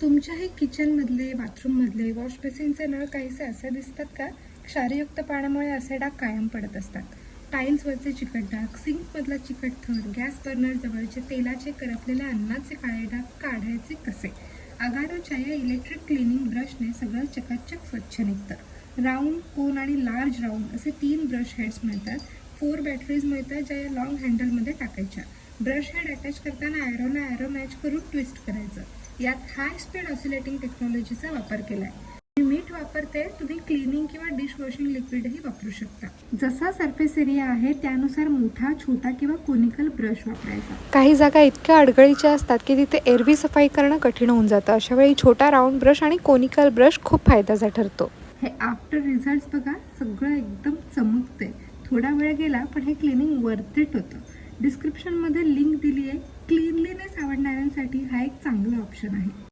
तुमच्याही किचनमधले, बाथरूममधले वॉश बेसिनचे नळ काहीसे असे दिसतात का? क्षारयुक्त पाण्यामुळे असे डाग कायम पडत असतात. टाईल्सवरचे चिकट डाग, सिंकमधला चिकट थर, गॅस बर्नर जवळचे तेलाचे करपलेल्या अन्नाचे काळे डाग काढायचे कसे? अगारोच्या या इलेक्ट्रिक क्लिनिंग ब्रशने सगळं चकाचक स्वच्छ निघतं. राऊंड, कोन आणि लार्ज राऊंड असे 3 ब्रश हेड्स मिळतात. 4 बॅटरीज मिळतात ज्या या लॉंग हँडलमध्ये टाकायच्या. ब्रश हेड अटॅच करताना ॲरोला ॲरो मॅच करून ट्विस्ट करायचं. यात हाय स्पीड ऑसिलेटिंग टेक्नॉलॉजीचा वापर केला आहे. मीठ वापरते, तुम्ही क्लिनिंग किंवा डिश वॉशिंग लिक्विडही वापरू शकता. जसा सरफेस एरिया आहे त्यानुसार मोठा, छोटा किंवा कोनिकल ब्रश वापरायचा. काही जागा इतक्या अडगळीच्या असतात की तिथे एरवी सफाई करणं कठीण होऊन जातं. अशा वेळी छोटा राऊंड ब्रश आणि कोनिकल ब्रश खूप फायद्याचा ठरतो. हे आफ्टर रिझल्ट्स बघा, सगळं एकदम चमकते. थोडा वेळ गेला पण हे क्लिनिंग वर्थ इट होतं. डिस्क्रिप्शनमध्ये लिंक दिली आहे. क्लीनलीनेस आवडणाऱ्यांसाठी हा एक चांगला ऑप्शन आहे.